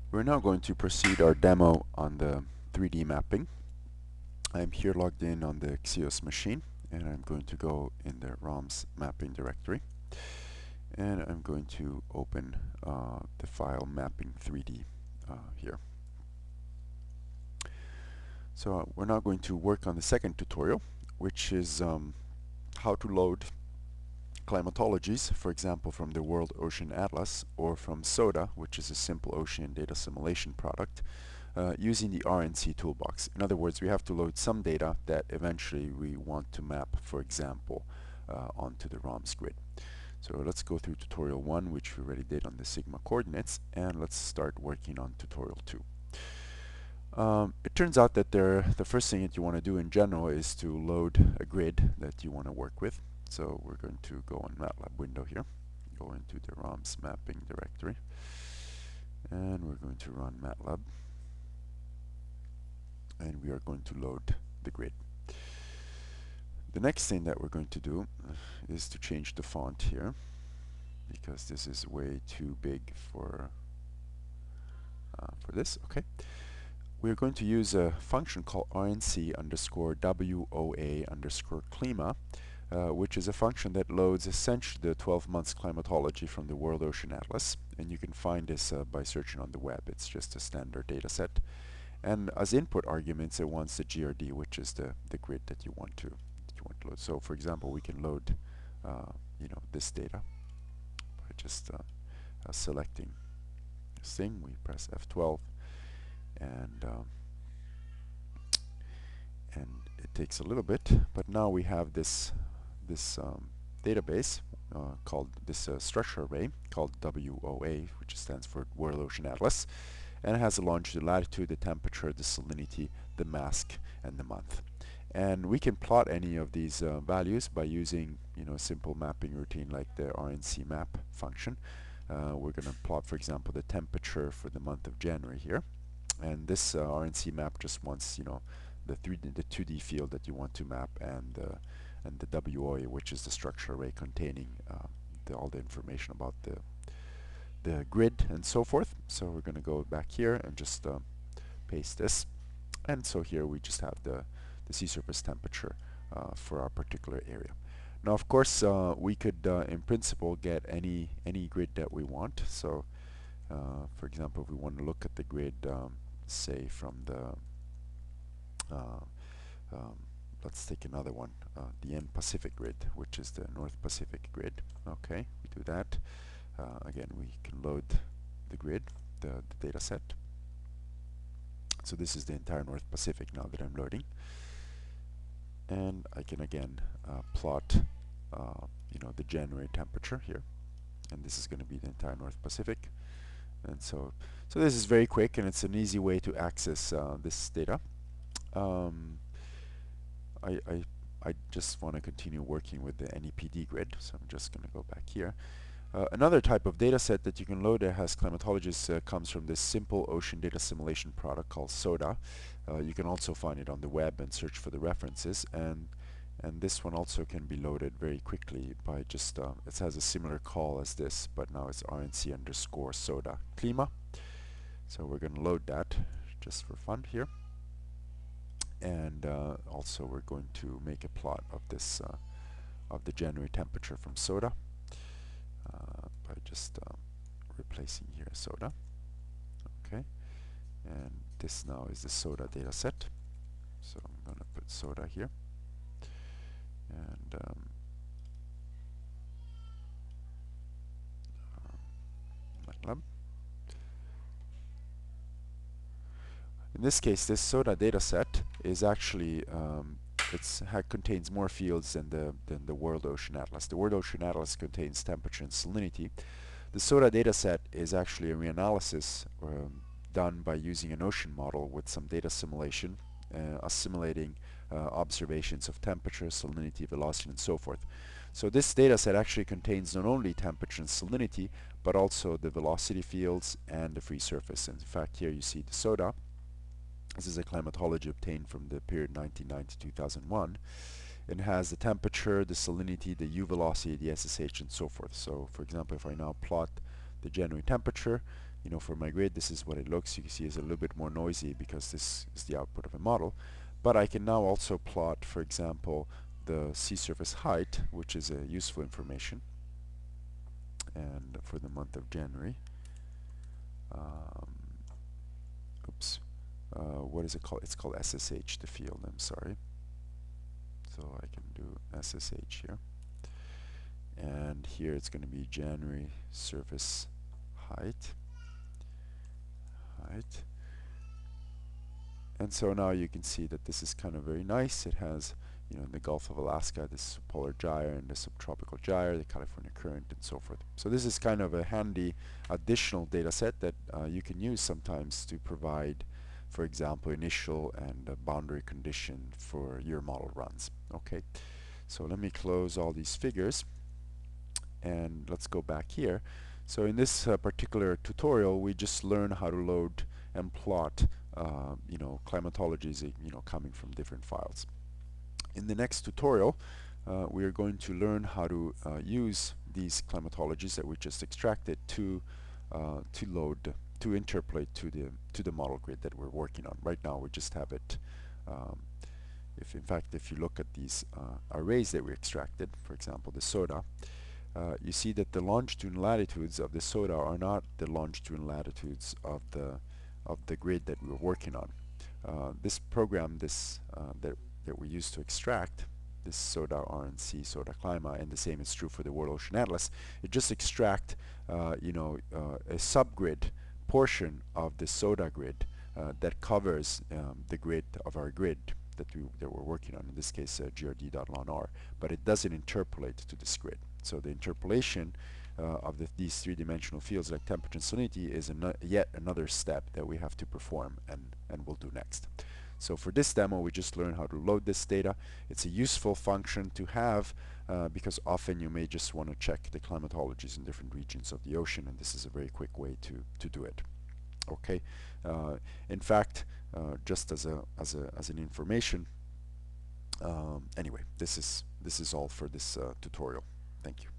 We're now going to proceed our demo on the 3D mapping. I'm here logged in on the Xios machine, and I'm going to go in the ROMs mapping directory, and I'm going to open the file mapping 3D here. So we're now going to work on the second tutorial, which is how to load climatologies, for example from the World Ocean Atlas or from SODA, which is a simple ocean data simulation product, using the RNC toolbox. In other words, we have to load some data that eventually we want to map, for example, onto the ROMs grid. So let's go through tutorial 1, which we already did on the sigma coordinates, and let's start working on tutorial 2. It turns out that the first thing that you want to do in general is to load a grid that you want to work with. So we're going to go on MATLAB window here, go into the ROMs mapping directory, and we're going to run MATLAB, and we are going to load the grid. The next thing that we're going to do is to change the font here, because this is way too big for this. Okay. We're going to use a function called RNC underscore WOA underscore clima, which is a function that loads essentially the 12 months climatology from the World Ocean Atlas, and you can find this by searching on the web. It's just a standard data set, and as input arguments it wants the GRD, which is the grid that you want to load. So for example, we can load this data by just selecting this thing. We press F12, and it takes a little bit, but now we have this database called this structure array called WOA, which stands for World Ocean Atlas, and it has the longitude, latitude, the temperature, the salinity, the mask, and the month. And we can plot any of these values by using a simple mapping routine like the RNC map function. We're going to plot, for example, the temperature for the month of January here. And this RNC map just wants, the 2D field that you want to map, and the WOA, which is the structure array containing all the information about the grid and so forth. So we're going to go back here and just paste this, and so here we just have the sea surface temperature for our particular area. Now, of course, we could, in principle, get any grid that we want. So, for example, if we want to look at the grid, say from the let's take another one, the N Pacific grid, which is the North Pacific grid. Okay, we do that. Again, we can load the grid, the data set. So this is the entire North Pacific now that I'm loading, and I can again plot the January temperature here, and this is going to be the entire North Pacific. And so this is very quick, and it's an easy way to access this data. I just want to continue working with the NEPD grid, so I'm just going to go back here. Another type of data set that you can load that has climatologists comes from this simple ocean data simulation product called SODA. You can also find it on the web and search for the references, and this one also can be loaded very quickly by just, it has a similar call as this, but now it's RNC underscore SODA clima. So we're going to load that just for fun here. And also we're going to make a plot of this of the January temperature from SODA by just replacing here SODA. Okay, and this now is the SODA data set, so I'm going to put SODA here, and MATLAB. In this case, this SODA data set is actually contains more fields than the World Ocean Atlas. The World Ocean Atlas contains temperature and salinity. The SODA data set is actually a reanalysis done by using an ocean model with some data simulation, assimilating observations of temperature, salinity, velocity, and so forth. So this data set actually contains not only temperature and salinity, but also the velocity fields and the free surface. And in fact, here you see the SODA. This is a climatology obtained from the period 1990-2001. It has the temperature, the salinity, the U velocity, the SSH, and so forth. So, for example, if I now plot the January temperature, for my grid, this is what it looks. You can see it's a little bit more noisy because this is the output of a model. But I can now also plot, for example, the sea surface height, which is a useful information, and for the month of January. Um, oops. What is it called? It's called SSH, the field, I'm sorry. So I can do SSH here. And here it's going to be January surface height. And so now you can see that this is kind of very nice. It has, in the Gulf of Alaska, this polar gyre and the subtropical gyre, the California current, and so forth. So this is kind of a handy additional data set that you can use sometimes to provide, for example, initial and boundary condition for your model runs. Okay, so let me close all these figures and let's go back here. So in this particular tutorial, we just learn how to load and plot climatologies, coming from different files. In the next tutorial, we are going to learn how to use these climatologies that we just extracted to load, to interpolate to the model grid that we're working on. Right now, we just have it. If you look at these arrays that we extracted, for example, the soda, you see that the longitude and latitudes of the soda are not the longitude and latitudes of the grid that we're working on. This program, that we use to extract this soda RNC, soda clima, and the same is true for the World Ocean Atlas. It just extract, a subgrid portion of the soda grid that covers the grid of our grid that we're working on. In this case, grd.ln.r, but it doesn't interpolate to this grid. So the interpolation of these three-dimensional fields like temperature and salinity is yet another step that we have to perform, and we'll do next. So for this demo, we just learned how to load this data. It's a useful function to have because often you may just want to check the climatologies in different regions of the ocean, and this is a very quick way to do it. Okay. In fact, just as an information, anyway, this is all for this tutorial. Thank you.